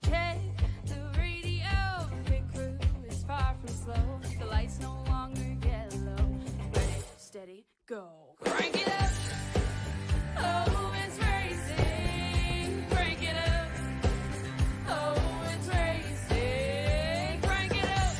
Check the radio, pit crew is far from slow. The lights no longer yellow. Ready, steady, go. Crank it up. Oh, it's racing. Crank it up. Oh, it's racing. Crank it up.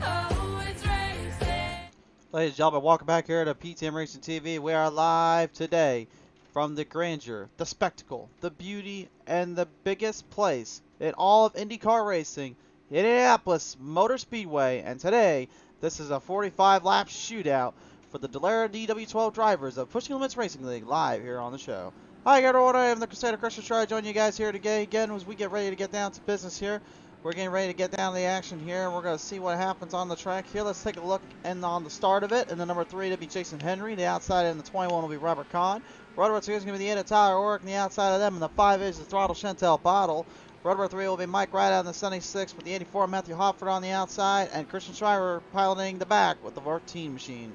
Oh, it's racing. Ladies and gentlemen, welcome back here to PTM Racing TV. We are live today from the grandeur, the spectacle, the beauty, and the biggest place in all of IndyCar racing, Indianapolis Motor Speedway. And today, this is a 45-lap shootout for the Dallara DW12 drivers of Pushing Limits Racing League live here on the show. Hi everyone, I am the Crusader Christian. Try to join you guys here today again as we get ready to get down to business here. We're getting ready to get down to the action here. We're going to see what happens on the track here. Let's take a look on the start of it. And the number 3 to be Jason Henry. The outside in the 21 will be Robert Kahn. Road number 2 is going to be the 8 of Tyler Orrick. And the outside of them. And the 5 is the Throttle Chantel Bottle. Road number 3 will be Mike Rideout in the 76 with the 84 Matthew Hofford on the outside. And Christian Schreiber piloting the back with the 14 machine.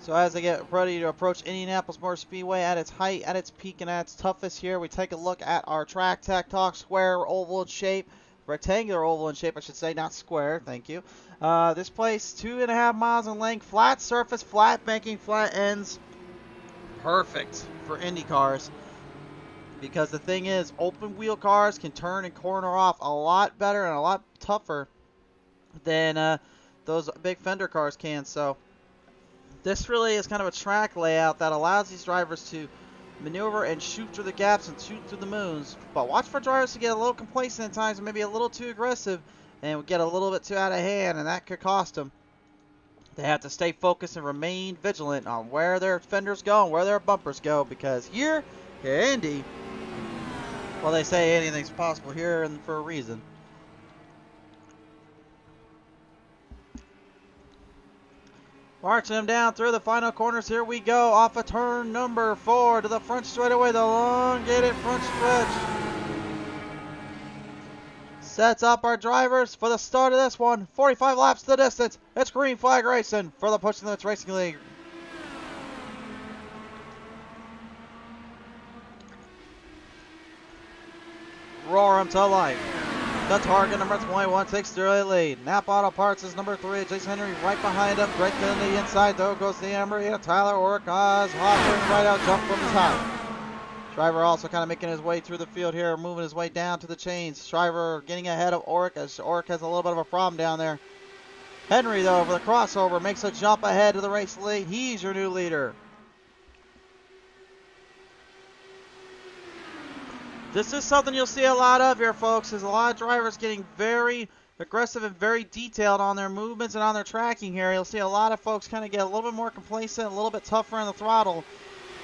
So as they get ready to approach Indianapolis Motor Speedway at its height, at its peak, and at its toughest here, we take a look at our track tech talk, square, oval in shape, rectangular oval in shape, I should say, not square, thank you. This place, 2.5 miles in length, flat surface, flat banking, flat ends, perfect for Indy cars. Because the thing is, open wheel cars can turn and corner off a lot better and a lot tougher than those big fender cars can, so this really is kind of a track layout that allows these drivers to maneuver and shoot through the gaps and shoot through the moons. But watch for drivers to get a little complacent at times and maybe a little too aggressive and get a little bit too out of hand, and that could cost them. They have to stay focused and remain vigilant on where their fenders go and where their bumpers go, because here at Indy, well, they say anything's possible here and for a reason. Marching them down through the final corners. Here we go. Off of turn number 4 to the front straightaway. The elongated front stretch. Sets up our drivers for the start of this one. 45 laps to the distance. It's green flag racing for the Pushing Limits Racing League. Roar them to life. The target, number 21, takes the early lead. Napa Auto Parts is number 3. Jason Henry right behind him. Right to the inside, though, goes the number 8. Tyler Orrick, Hoffman right out, jump from the top. Shriver also kind of making his way through the field here, moving his way down to the chains. Shriver getting ahead of Orrick, as Orrick has a little bit of a problem down there. Henry, though, over the crossover, makes a jump ahead to the race lead. He's your new leader. This is something you'll see a lot of here, folks, is a lot of drivers getting very aggressive and very detailed on their movements and on their tracking here. You'll see a lot of folks kind of get a little bit more complacent, a little bit tougher in the throttle.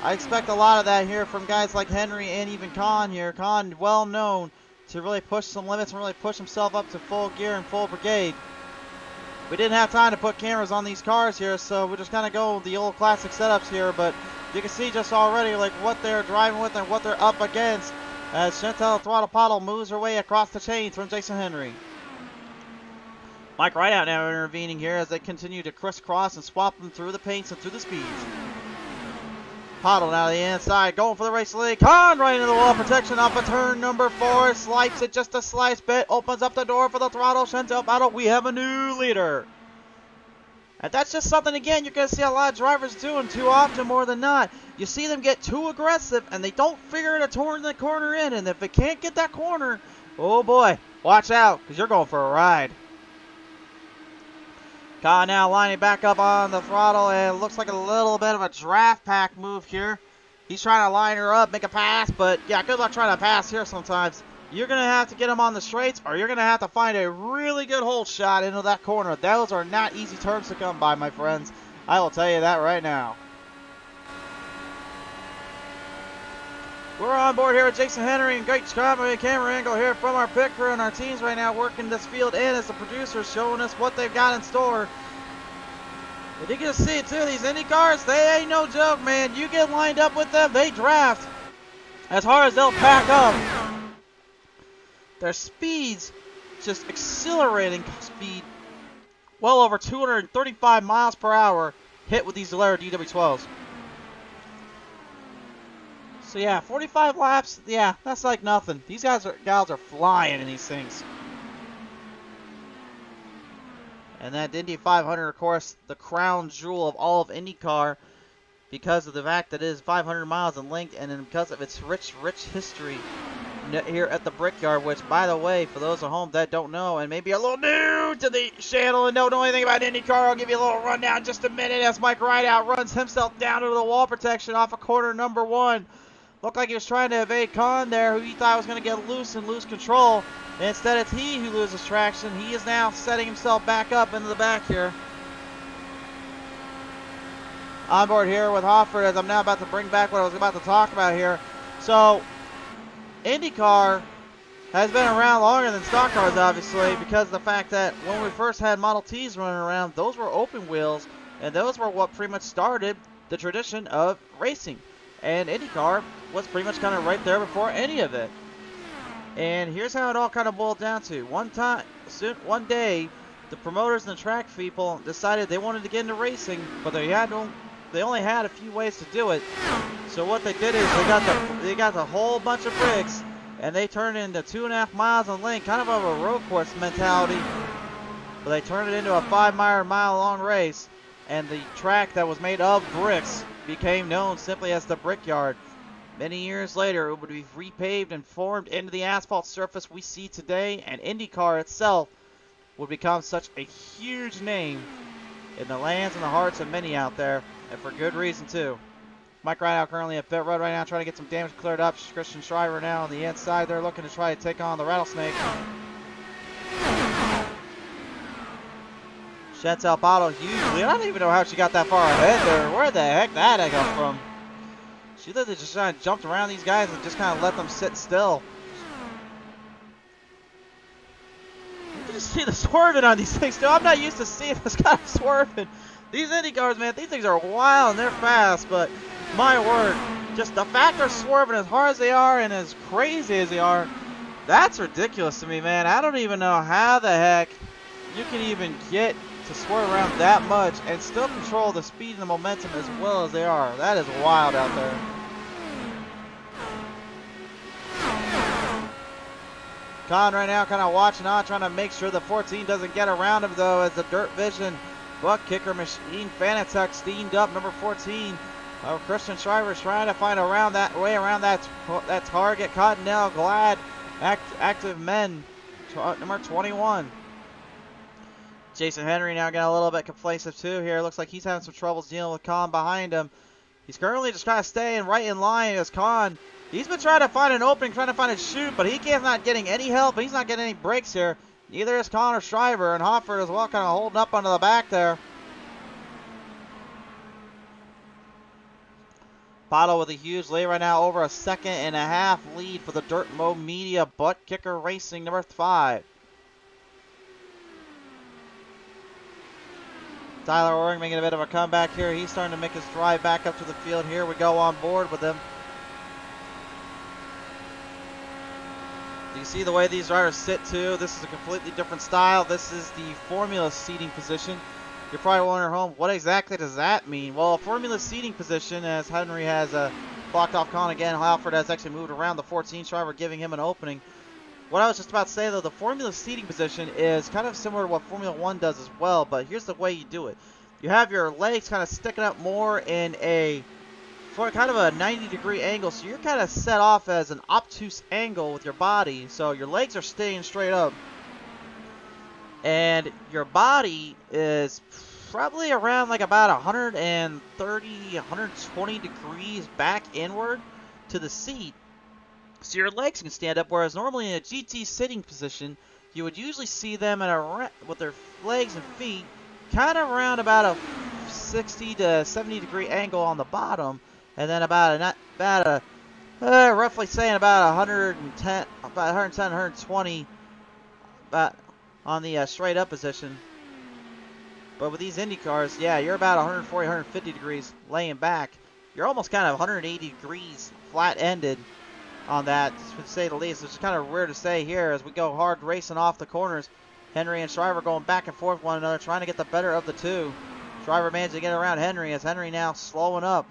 I expect a lot of that here from guys like Henry and even Kahn here. Kahn, well known to really push some limits and really push himself up to full gear and full brigade. We didn't have time to put cameras on these cars here, so we just kind of go with the old classic setups here, but you can see just already like what they're driving with and what they're up against as Chantel Throttle Bottle moves her way across the chains from Jason Henry. Mike Rideout now intervening here as they continue to crisscross and swap them through the paints and through the speeds. Pottle now to the inside, going for the race lead. Kahn right into the wall protection off of turn number 4. Slices it just a slice bit. Opens up the door for the throttle. Chantel Bottle, we have a new leader. And that's just something, again, you're going to see a lot of drivers doing too often more than not. You see them get too aggressive, and they don't figure to turn the corner in. And if they can't get that corner, oh boy, watch out, because you're going for a ride. Kahn now lining back up on the throttle, and it looks like a little bit of a draft pack move here. He's trying to line her up, make a pass, but yeah, good luck trying to pass here sometimes. You're going to have to get him on the straights, or you're going to have to find a really good hold shot into that corner. Those are not easy turns to come by, my friends. I will tell you that right now. We're on board here with Jason Henry and great camera angle here from our pit crew, and our teams right now working this field in as the producers showing us what they've got in store. But you can see it too, these Indy cars, they ain't no joke, man. You get lined up with them, they draft as hard as they'll pack up. Their speeds, just accelerating speed, well over 235 miles per hour hit with these Dallara DW12s. So yeah, 45 laps, yeah, that's like nothing. These gals are flying in these things. And that Indy 500, of course, the crown jewel of all of IndyCar, because of the fact that it is 500 miles in length, and then because of its rich history here at the Brickyard, which, by the way, for those at home that don't know, and maybe a little new to the channel and don't know anything about IndyCar, I'll give you a little rundown in just a minute as Mike Rideout runs himself down into the wall protection off of corner number 1. Looked like he was trying to evade Khan there, who he thought was going to get loose and lose control. And instead, it's he who loses traction. He is now setting himself back up into the back here. On board here with Hofford, as I'm now about to bring back what I was about to talk about here. So, IndyCar has been around longer than stock cars, obviously, because of the fact that when we first had Model Ts running around, those were open wheels, and those were what pretty much started the tradition of racing. And IndyCar was pretty much kind of right there before any of it. And here's how it all kind of boiled down to. One day, the promoters and the track people decided they wanted to get into racing, but they only had a few ways to do it. So what they did is they got the whole bunch of bricks, and they turned it into 2.5 miles in length, kind of a road course mentality. But they turned it into a 5-mile long race, and the track that was made of bricks became known simply as the Brickyard. Many years later, it would be repaved and formed into the asphalt surface we see today, and IndyCar itself would become such a huge name in the lands and the hearts of many out there, and for good reason too. Mike Rideout currently at pit road right now, trying to get some damage cleared up. Christian Shriver now on the inside there, looking to try to take on the Rattlesnake. Chantal Pato, hugely. I don't even know how she got that far ahead there. Where the heck that come from? She literally just kind of jumped around these guys and just kind of let them sit still. You can just see the swerving on these things, too. I'm not used to seeing this kind of swerving. These Indy cars, man, these things are wild and they're fast, but my word, just the fact they're swerving as hard as they are and as crazy as they are, that's ridiculous to me, man. I don't even know how the heck you can even get to swerve around that much and still control the speed and the momentum as well as they are. That is wild out there. Khan right now kind of watching on, trying to make sure the 14 doesn't get around him, though, as the Dirt Vision butt kicker machine Fanatec steamed up number 14. Christian Shriver is trying to find way around that target. Cottonelle Glad active men number 21. Jason Henry now getting a little bit complacent too here. Looks like he's having some troubles dealing with Khan behind him. He's currently just kind of staying right in line as Khan. He's been trying to find an opening, trying to find a chute, but he's not getting any help. He's not getting any breaks here. Neither is Khan or Shriver, and Hofford as well kind of holding up onto the back there. Pato with a huge lead right now, over a 1.5 second lead for the Dirt Mo Media Butt Kicker Racing number 5. Tyler Oring making a bit of a comeback here. He's starting to make his drive back up to the field. Here we go on board with him. You see the way these drivers sit too. This is a completely different style. This is the formula seating position. You're probably wondering at home, what exactly does that mean? Well, a formula seating position, as Henry has blocked off Khan again. Halford has actually moved around the 14 driver, giving him an opening. What I was just about to say, though, the formula seating position is kind of similar to what Formula 1 does as well, but here's the way you do it. You have your legs kind of sticking up more in for kind of a 90-degree angle, so you're kind of set off as an obtuse angle with your body, so your legs are staying straight up. And your body is probably around like about 130, 120 degrees back inward to the seat. So your legs can stand up, whereas normally in a GT sitting position, you would usually see them with their legs and feet kind of around about a 60 to 70 degree angle on the bottom, and then roughly saying about 110, 120 on the straight up position. But with these Indy cars, yeah, you're about 140, 150 degrees laying back. You're almost kind of 180 degrees flat-ended on that, to say the least. It's kind of weird to say here as we go hard racing off the corners. Henry and Shriver going back and forth with one another, trying to get the better of the two. Shriver managed to get around Henry, as Henry now slowing up.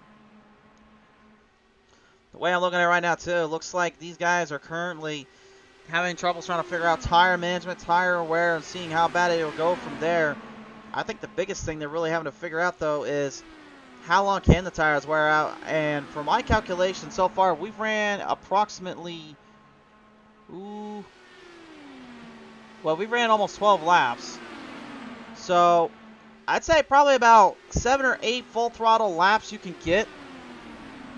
The way I'm looking at it right now, too, it looks like these guys are currently having trouble trying to figure out tire management, tire wear, and seeing how bad it will go from there. I think the biggest thing they're really having to figure out, though, is how long can the tires wear out. And for my calculation so far, we've ran approximately, we ran almost 12 laps. So I'd say probably about 7 or 8 full throttle laps you can get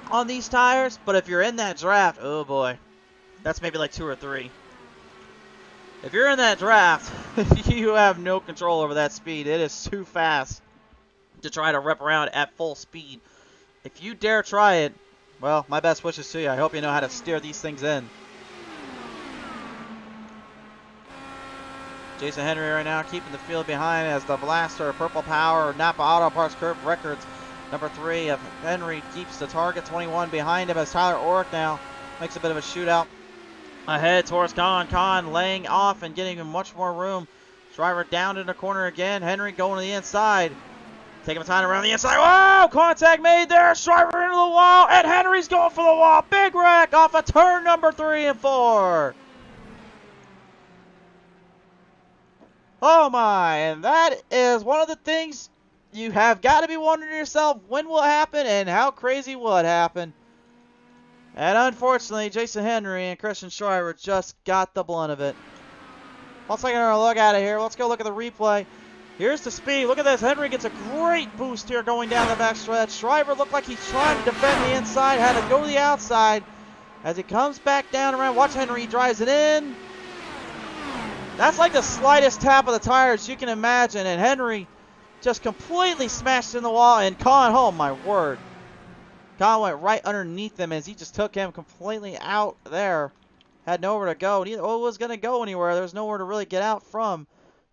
on these tires. But if you're in that draft, oh boy, that's maybe like 2 or 3. If you're in that draft, you have no control over that speed. It is too fast to try to rip around at full speed. If you dare try it, well, my best wishes to you. I hope you know how to steer these things in. Jason Henry right now keeping the field behind as the Blaster, Purple Power, Napa Auto Parts Curve Records. Number 3 of Henry keeps the target. 21 behind him as Tyler Orrick now makes a bit of a shootout. Ahead towards Khan. Khan laying off and getting much more room. Driver down in the corner again. Henry going to the inside. Taking the time around the inside. Wow! Contact made there. Driver into the wall. And Henry's going for the wall. Big wreck off of turn number 3 and 4. Oh my. And that is one of the things you have got to be wondering yourself. When will it happen and how crazy will it happen? And unfortunately, Jason Henry and Christian Schreiber just got the blunt of it. Let's take another look at it here. Let's go look at the replay. Here's the speed. Look at this. Henry gets a great boost here going down the backstretch. Schreiber looked like he's trying to defend the inside. Had to go to the outside. As he comes back down around. Watch Henry. He drives it in. That's like the slightest tap of the tires you can imagine. And Henry just completely smashed in the wall. And Khan, oh my word. Khan went right underneath him as he just took him completely out there. Had nowhere to go. Neither was going to go anywhere. There's nowhere to really get out from.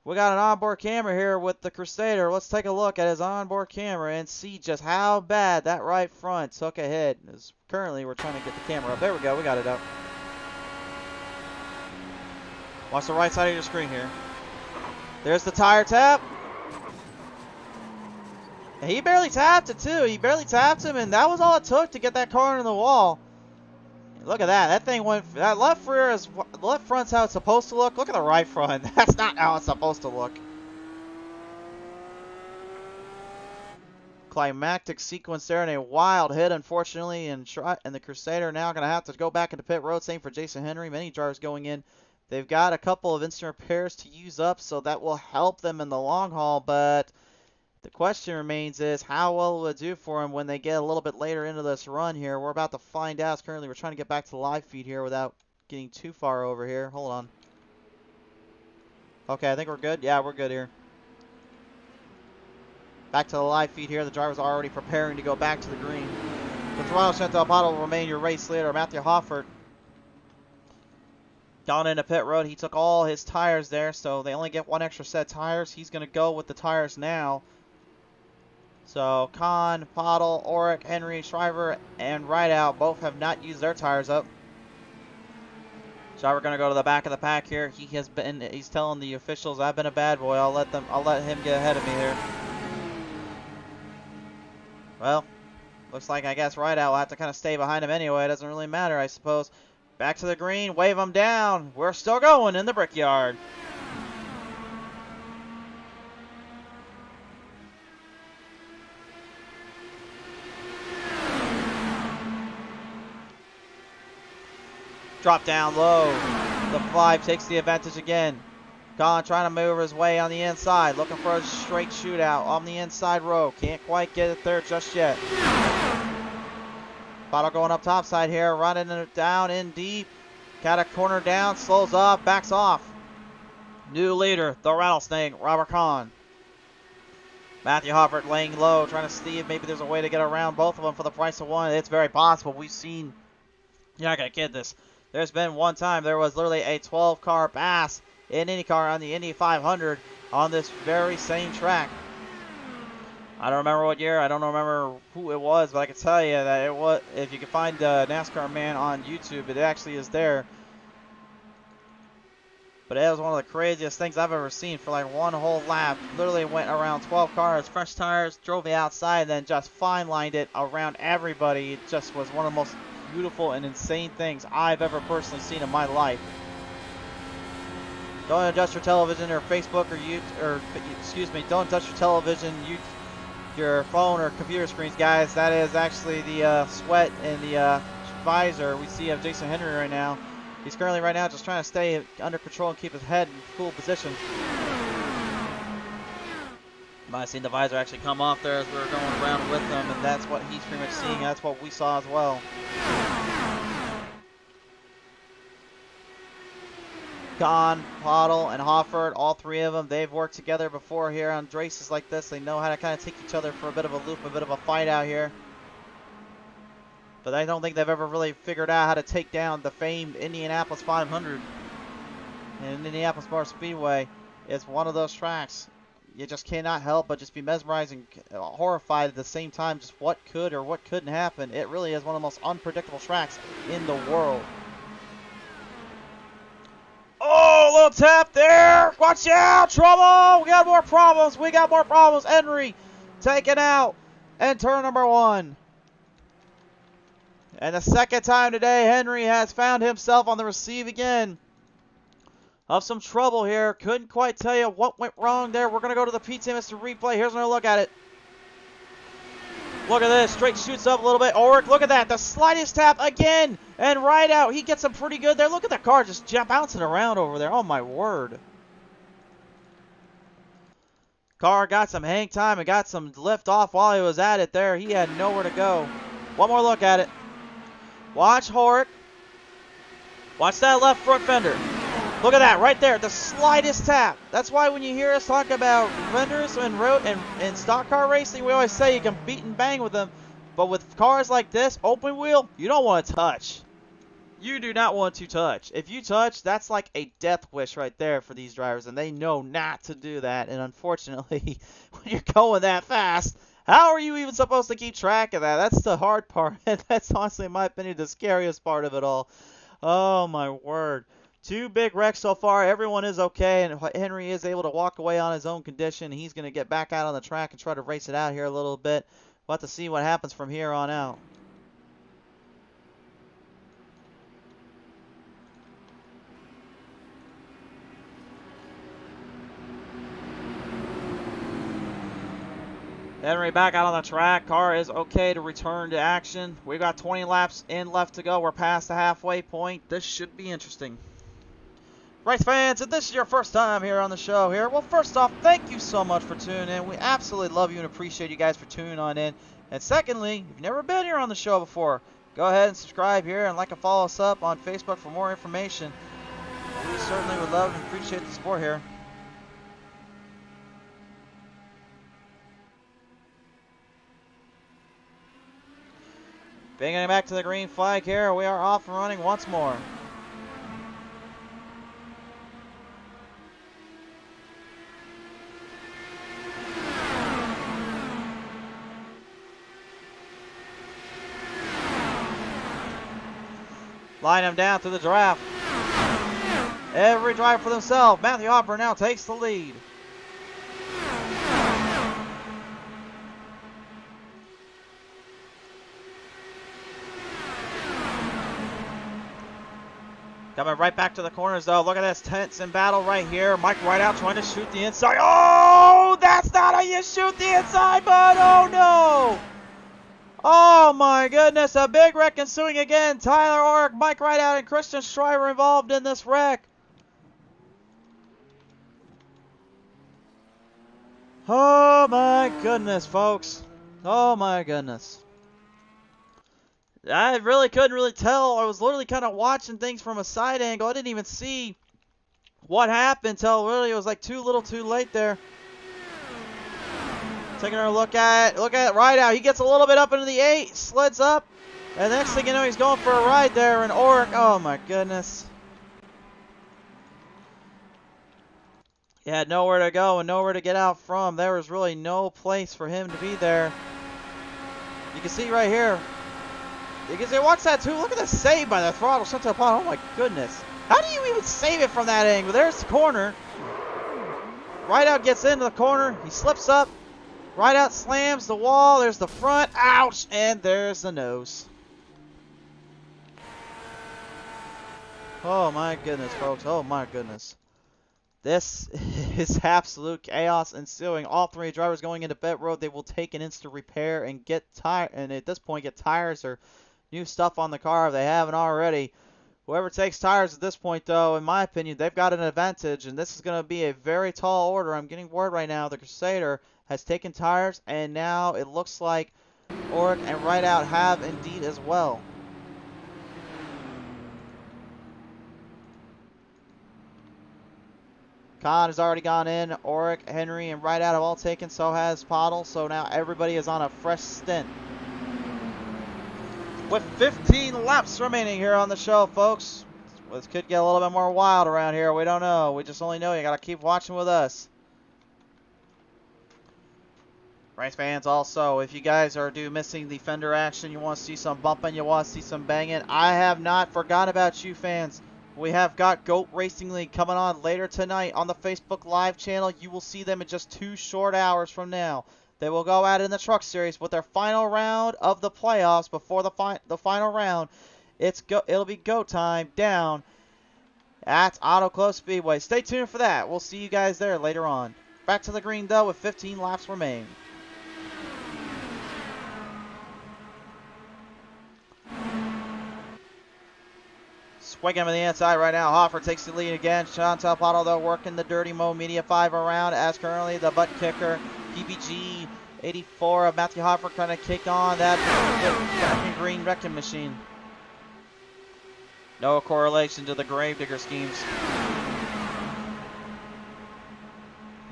We got an onboard camera here with the Crusader. Let's take a look at his onboard camera and see just how bad that right front took a hit. As currently, we're trying to get the camera up. There we go. We got it up. Watch the right side of your screen here. There's the tire tap. And he barely tapped it too. He barely tapped him, and that was all it took to get that car into the wall. Look at that. That thing went. That left rear is. The left front's how it's supposed to look. Look at the right front. That's not how it's supposed to look. Climactic sequence there and a wild hit, unfortunately, and the Crusader now going to have to go back into pit road. Same for Jason Henry. Many drivers going in. They've got a couple of instant repairs to use up, so that will help them in the long haul, but the question remains is how well will it do for them when they get a little bit later into this run here? We're about to find out. Currently, we're trying to get back to the live feed here without getting too far over here. Hold on. Okay, I think we're good. Yeah, we're good here. Back to the live feed here. The drivers are already preparing to go back to the green. The Toronto Chantal Bottle will remain your race leader. Matthew Hoffert gone into pit road. He took all his tires there, so they only get one extra set of tires. He's going to go with the tires now. So, Khan, Pottle, Orrick, Henry, Schreiber, and Rideout both have not used their tires up. Schreiber going to go to the back of the pack here. He's telling the officials, I've been a bad boy. I'll let him get ahead of me here. Well, looks like I guess Rideout will have to kind of stay behind him anyway. It doesn't really matter, I suppose. Back to the green, wave him down. We're still going in the Brickyard. Drop down low. The 5 takes the advantage again. Khan trying to move his way on the inside. Looking for a straight shootout on the inside row. Can't quite get it there just yet. Bottle going up top side here. Running it down in deep. Got a corner down. Slows up. Backs off. New leader. The Rattlesnake. Robert Kahn. Matthew Hoffert laying low. Trying to see if maybe there's a way to get around both of them for the price of one. It's very possible. We've seen. You're not going to get this. There's been one time there was literally a 12-car pass in IndyCar on the Indy 500 on this very same track. I don't remember what year. I don't remember who it was, but I can tell you that it was. If you can find NASCAR Man on YouTube, it actually is there. But it was one of the craziest things I've ever seen for like one whole lap. Literally went around 12 cars, fresh tires, drove the outside, and then just fine lined it around everybody. It just was one of the most beautiful and insane things I've ever personally seen in my life. Don't adjust your television or Facebook or don't adjust your television, your phone or computer screens, guys. That is actually the sweat in the visor we see of Jason Henry right now. He's currently right now just trying to stay under control and keep his head in cool position. Might have seen the visor actually come off there as we were going around with him, and that's what he's pretty much seeing. That's what we saw as well. Kahn, Pottle, and Hofford, all three of them, they've worked together before here on races like this. They know how to kind of take each other for a bit of a loop, a bit of a fight out here. But I don't think they've ever really figured out how to take down the famed Indianapolis 500. And Indianapolis Motor Speedway is one of those tracks. You just cannot help but just be mesmerized and horrified at the same time just what could or what couldn't happen. It really is one of the most unpredictable tracks in the world. Oh, little tap there. Watch out. Trouble. We got more problems. We got more problems. Henry taken out in turn number 1. And the second time today, Henry has found himself on the receiving end of some trouble here. Couldn't quite tell you what went wrong there. We're going to go to the PTMS replay. Here's another look at it. Look at this. Straight shoots up a little bit. Ulrich, look at that. The slightest tap again. And right out. He gets him pretty good there. Look at that car just bouncing around over there. Oh, my word. Car got some hang time and got some lift off while he was at it there. He had nowhere to go. One more look at it. Watch Ulrich. Watch that left front fender. Look at that right there, the slightest tap. That's why when you hear us talk about fenders and stock car racing, we always say you can beat and bang with them. But with cars like this, open wheel, you don't want to touch. You do not want to touch. If you touch, that's like a death wish right there for these drivers, and they know not to do that. And unfortunately, when you're going that fast, how are you even supposed to keep track of that? That's the hard part. That's honestly, in my opinion, the scariest part of it all. Oh, my word. 2 big wrecks so far. Everyone is okay, and Henry is able to walk away on his own condition. He's going to get back out on the track and try to race it out here a little bit. We'll have to see what happens from here on out. Henry back out on the track. Car is okay to return to action. We've got 20 laps in left to go. We're past the halfway point. This should be interesting. Race fans, if this is your first time here on the show here, well, first off, thank you so much for tuning in. We absolutely love you and appreciate you guys for tuning on in. And secondly, if you've never been here on the show before, go ahead and subscribe here and like and follow us up on Facebook for more information. We certainly would love and appreciate the support here. Bringing it back to the green flag here. We are off and running once more. Line them down to the draft. Every driver for themselves. Matthew Hopper now takes the lead. Coming right back to the corners, though. Look at this tense in battle right here. Mike Rideout trying to shoot the inside. Oh, that's not how you shoot the inside, but oh no! Oh my goodness, a big wreck ensuing again. Tyler Ulrich, Mike Rideout, and Christian Schreiber involved in this wreck. Oh my goodness, folks. Oh my goodness. I really couldn't tell. I was literally kind of watching things from a side angle. I didn't even see what happened until really it was like too little too late there. Taking a look at Rideout. He gets a little bit up into the 8, sleds up, and the next thing you know, he's going for a ride there. And Ulrich, oh my goodness. He had nowhere to go and nowhere to get out from. There was really no place for him to be there. You can see right here. You can see, watch that too. Look at the save by the throttle center upon. Oh my goodness. How do you even save it from that angle? There's the corner. Rideout gets into the corner. He slips up. Rideout slams the wall. There's the front. Ouch. And there's the nose. Oh my goodness, folks. Oh my goodness. This is absolute chaos ensuing. All three drivers going into pit road. They will take an instant repair and get and at this point get tires or new stuff on the car if they haven't already. Whoever takes tires at this point, though, in my opinion, they've got an advantage, and this is going to be a very tall order. I'm getting word right now the Crusader has taken tires, and now it looks like Oric and Rideout have indeed as well. Khan has already gone in. Oric, Henry, and Rideout have all taken. So has Pottle. So now everybody is on a fresh stint. With 15 laps remaining here on the show, folks. This could get a little bit more wild around here. We don't know. We just only know you got to keep watching with us. Race fans, also, if you guys are missing the fender action, you want to see some bumping, you want to see some banging, I have not forgotten about you fans. We have got GOAT Racing League coming on later tonight on the Facebook Live channel. You will see them in just 2 short hours from now. They will go at it in the Truck Series with their final round of the playoffs before the final round. It'll be go time down at Auto Club Speedway. Stay tuned for that. We'll see you guys there later on. Back to the green, though, with 15 laps remaining. Swinging on the inside right now. Hoffer takes the lead again. Chantal Pottle, though, working the Dirty Mo Media 5 around as currently the butt kicker. PPG 84 of Matthew Hoffer trying to kick on that green wrecking machine. No correlation to the Gravedigger schemes.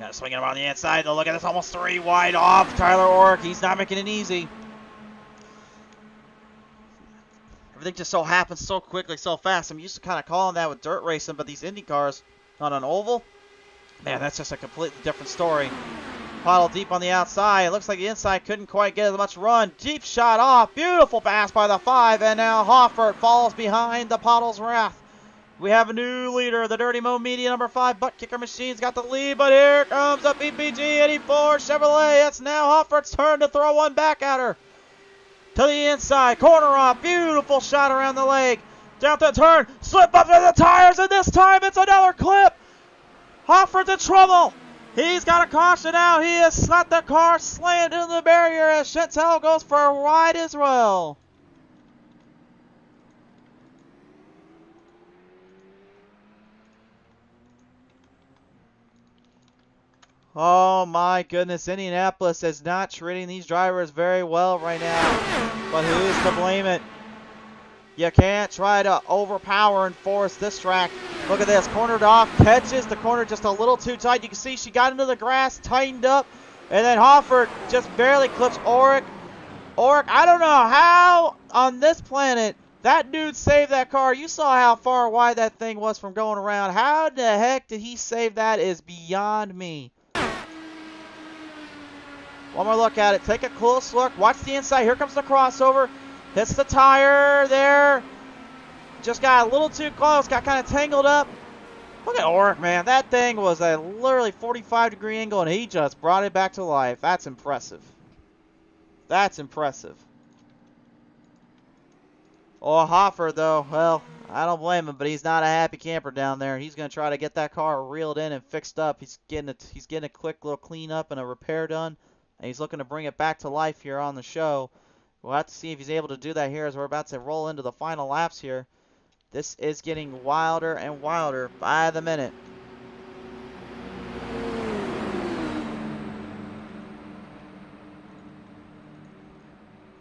Got to swing him on the inside, though. Look at this, almost 3 wide off. Tyler Oric, he's not making it easy. Everything just so happens so quickly, so fast. I'm used to kind of calling that with dirt racing, but these Indy cars on an oval, man, that's just a completely different story. Pottle deep on the outside. It looks like the inside couldn't quite get as much run. Deep shot off. Beautiful pass by the 5, and now Hoffert falls behind the Pottle's wrath. We have a new leader. The Dirty Mo Media number 5 butt kicker machine's got the lead, but here comes a PPG 84 Chevrolet. It's now Hoffert's turn to throw one back at her. To the inside, corner off, beautiful shot around the leg. Down the turn, slip up to the tires, and this time it's another clip. Hoffert's in trouble. He's got a caution out. He has let the car slant into the barrier as Chantel goes for a ride as well. Oh my goodness, Indianapolis is not treating these drivers very well right now. But who's to blame it? You can't try to overpower and force this track. Look at this, cornered off, catches the corner just a little too tight. You can see she got into the grass, tightened up, and then Hoffert just barely clips Oric. Oric, I don't know how on this planet that dude saved that car. You saw how far wide that thing was from going around. How the heck did he save that is beyond me. One more look at it. Take a close look. Watch the inside. Here comes the crossover. Hits the tire there. Just got a little too close. Got kind of tangled up. Look at Oric, man. That thing was a literally 45-degree angle, and he just brought it back to life. That's impressive. That's impressive. Oh, Hoffer, though, well, I don't blame him, but he's not a happy camper down there. He's going to try to get that car reeled in and fixed up. He's getting a quick little cleanup and a repair done. And he's looking to bring it back to life here on the show. We'll have to see if he's able to do that here as we're about to roll into the final laps here. This is getting wilder and wilder by the minute.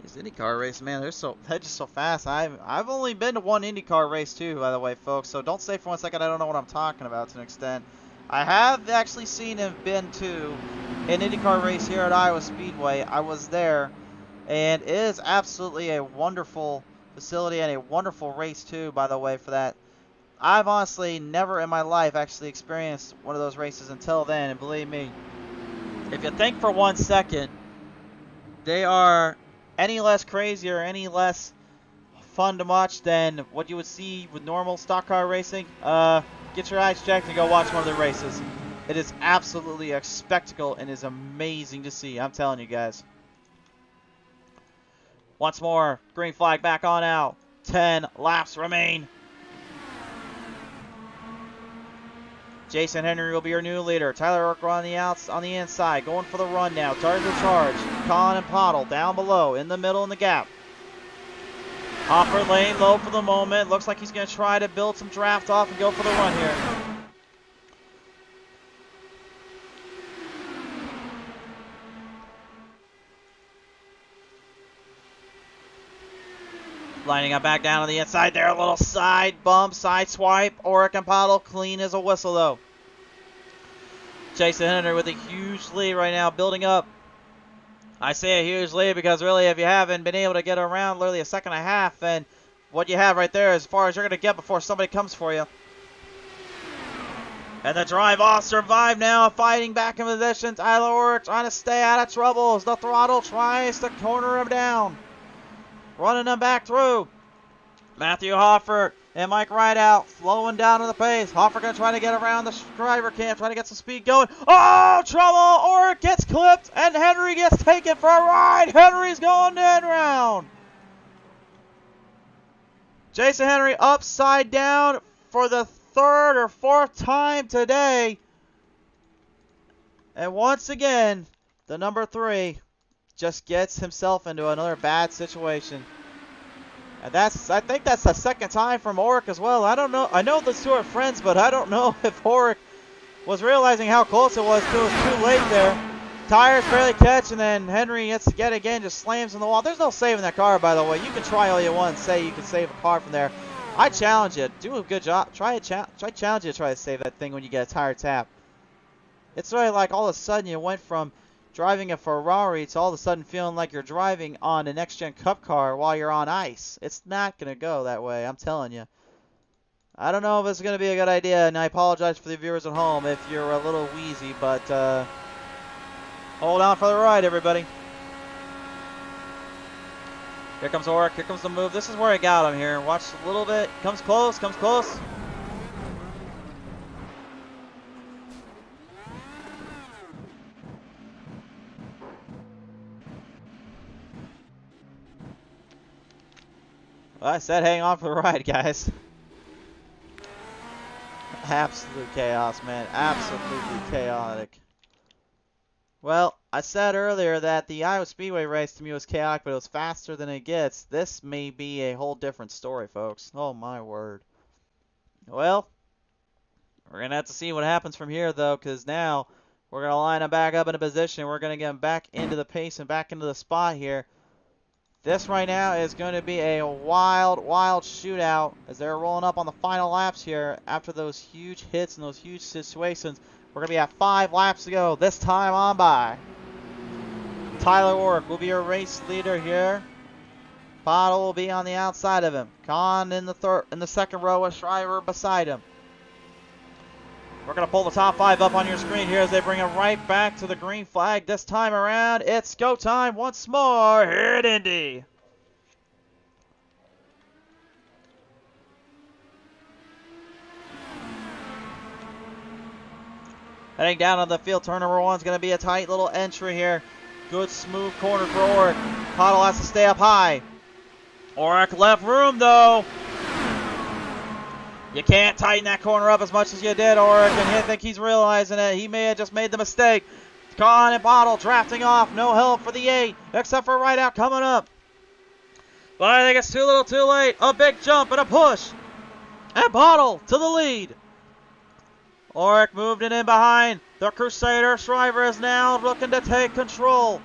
These IndyCar races, man, they're just so fast. I've only been to one IndyCar race too, by the way, folks. So don't say for 1 second I don't know what I'm talking about to an extent. I have actually seen and been to an IndyCar race here at Iowa Speedway. I was there, and it is absolutely a wonderful facility and a wonderful race too, by the way, for that. I've honestly never in my life actually experienced one of those races until then, and believe me, if you think for 1 second they are any less crazy or any less fun to watch than what you would see with normal stock car racing, get your eyes checked and go watch one of the races. It is absolutely a spectacle and is amazing to see. I'm telling you guys. Once more, green flag back on out. 10 laps remain. Jason Henry will be your new leader. Tyler Urkel on the inside, going for the run now. Starting to charge. Kahn and Pottle down below, in the middle in the gap. Hopper laying low for the moment. Looks like he's going to try to build some draft off and go for the run here. Lining up back down on the inside there. A little side bump, side swipe. Oric and Pottle clean as a whistle, though. Jason Henry with a huge lead right now, building up. I say a huge lead because really if you haven't been able to get around literally a second and a half, then what you have right there as far as you're going to get before somebody comes for you. And the drive off survived now, fighting back in position. Tyler Oric trying to stay out of trouble as the throttle tries to corner him down. Running them back through. Matthew Hoffert and Mike Rideout slowing down to the pace. Hoffert going to try to get around the driver camp, trying to get some speed going. Oh, trouble! Oric gets clipped, and Henry gets taken for a ride. Henry's going to end round. Jason Henry upside down for the third or fourth time today. And once again, the number 3 just gets himself into another bad situation. And I think that's the second time from Oric as well. I don't know. I know the two are friends, but I don't know if Oric was realizing how close it was till it was too late there. Tires barely catch, and then Henry yet again just slams in the wall. There's no saving that car, by the way. You can try all you want and say you can save a car from there. I challenge you. Do a good job. Challenge you to try to save that thing when you get a tire tap. It's really like all of a sudden you went from driving a Ferrari to all of a sudden feeling like you're driving on a next-gen Cup car while you're on ice. It's not going to go that way, I'm telling you. I don't know if it's going to be a good idea, and I apologize for the viewers at home if you're a little wheezy, but hold on for the ride, everybody. Here comes Oric, here comes the move. This is where I got him here. Watch a little bit. Comes close, comes close. Well, I said hang on for the ride, guys. Absolute chaos, man. Absolutely chaotic. Well, I said earlier that the Iowa Speedway race to me was chaotic, but it was faster than it gets. This may be a whole different story, folks. Oh, my word. Well, we're going to have to see what happens from here, though, because now we're going to line them back up in a position. We're going to get them back into the pace and back into the spot here. This right now is going to be a wild, wild shootout as they're rolling up on the final laps here after those huge hits and those huge situations. We're going to be at 5 laps to go this time on by. Tyler Oric will be your race leader here. Pottle will be on the outside of him. Kahn in the second row with Shriver beside him. We're going to pull the top 5 up on your screen here as they bring it right back to the green flag. This time around, it's go time once more here at Indy. Heading down on the field, turn number 1 is going to be a tight little entry here. Good smooth corner for Oric. Pottle has to stay up high. Oric left room though. You can't tighten that corner up as much as you did, Oric, and I think he's realizing it. He may have just made the mistake. Kahn and Pottle drafting off. No help for the 8, except for Rideout coming up. But I think it's too little too late. A big jump and a push. And Pottle to the lead. Oric moved it in behind. The Crusader Shriver is now looking to take control.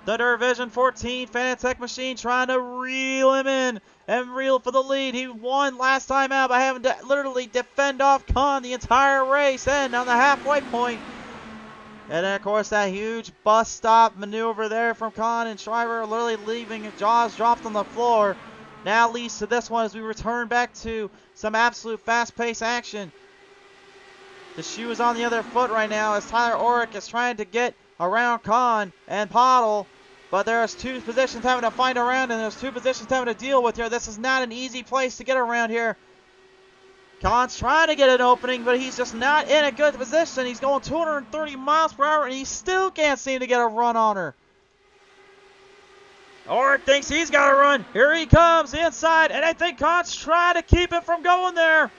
The Division 14 Fanatec machine trying to reel him in and reel for the lead. He won last time out by having to literally defend off Kahn the entire race and on the halfway point. And then, of course, that huge bus stop maneuver there from Kahn and Shriver literally leaving jaws dropped on the floor. Now leads to this one as we return back to some absolute fast-paced action. The shoe is on the other foot right now as Tyler Oric is trying to get around Kahn and Pottle. But there's 2 positions having to find around, and there's 2 positions having to deal with here. This is not an easy place to get around here. Kahn's trying to get an opening, but he's just not in a good position. He's going 230 miles per hour, and he still can't seem to get a run on her. Oric thinks he's got a run. Here he comes inside, and I think Kahn's trying to keep it from going there.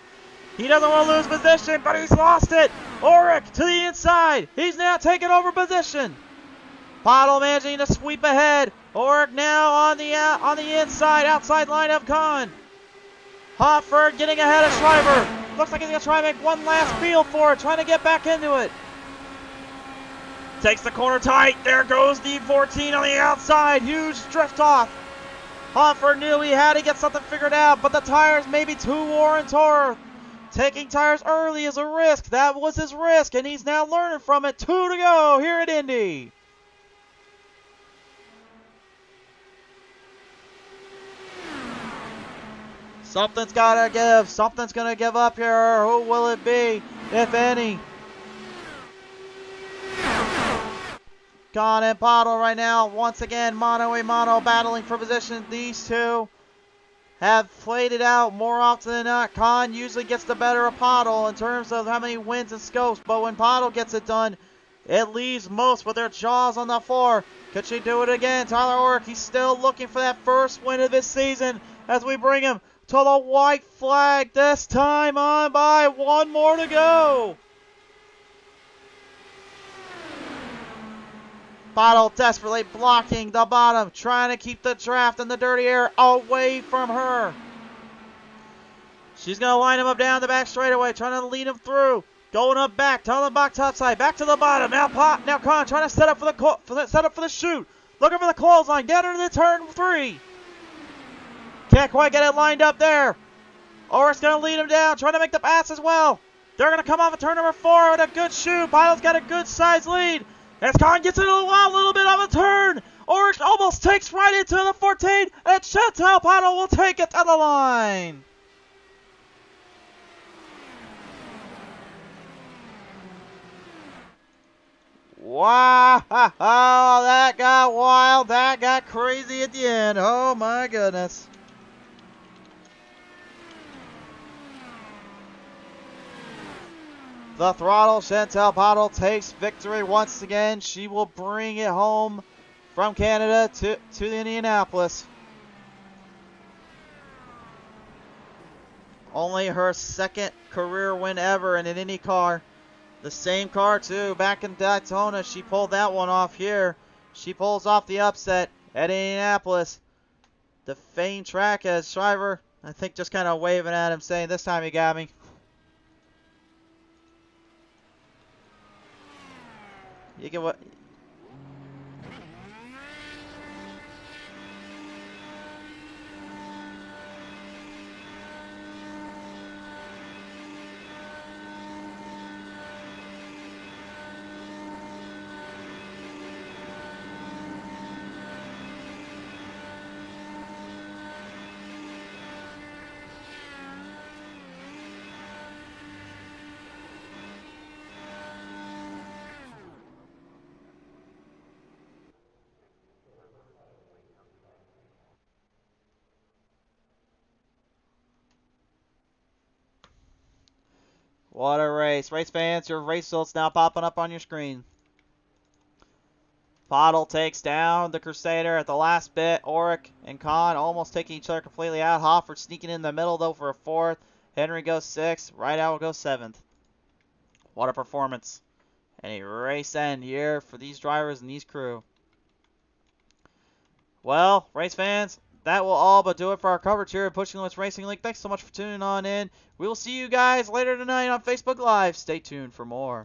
He doesn't want to lose position, but he's lost it. Ulrich to the inside. He's now taking over position. Pottle managing to sweep ahead. Ulrich now on the inside, outside line of Kahn. Hofford getting ahead of Schreiber. Looks like he's going to try and make one last feel for it, trying to get back into it. Takes the corner tight. There goes the 14 on the outside. Huge drift off. Hofford knew he had to get something figured out, but the tires maybe too worn and tore. Taking tires early is a risk. That was his risk, and he's now learning from it. 2 to go here at Indy. Something's got to give. Something's going to give up here. Who will it be, if any? Kahn and Pottle right now, once again, mano a mano, battling for position. These two have played it out more often than not. Kahn usually gets the better of Pottle in terms of how many wins and scopes, but when Pottle gets it done, it leaves most with their jaws on the floor. Could she do it again? Tyler Ulrich, he's still looking for that first win of this season as we bring him to the white flag. This time on by. 1 more to go. Pottle desperately blocking the bottom, trying to keep the draft and the dirty air away from her. She's going to line him up down the back straightaway, trying to lead him through. Going up back, telling the box top side, back to the bottom. Now Kahn trying to set up for the shoot. Looking for the clothesline, down into the turn 3. Can't quite get it lined up there. Ulrich's going to lead him down, trying to make the pass as well. They're going to come off of turn number 4 with a good shoot. Pottle's got a good size lead. As Kahn gets in a little bit of a turn. Ulrich almost takes right into the 14. And Chantal Pottle will take it to the line. Wow, that got wild. That got crazy at the end. Oh my goodness. The throttle, Chantal Pottle takes victory once again. She will bring it home from Canada to Indianapolis. Only her second career win ever in an Indy car. The same car too, back in Daytona. She pulled that one off here. She pulls off the upset at Indianapolis. The famed track as Shriver, I think, just kind of waving at him saying, "This time you got me." You get what? What a race. Race fans, your race results now popping up on your screen. Pottle takes down the Crusader at the last bit. Ulrich and Kahn almost taking each other completely out. Hofford sneaking in the middle, though, for a 4th. Henry goes 6th. Rideout will go 7th. What a performance. And a race end here for these drivers and these crew. Well, race fans, that will all but do it for our coverage here at Pushing Limits Racing League. Thanks so much for tuning on in. We will see you guys later tonight on Facebook Live. Stay tuned for more.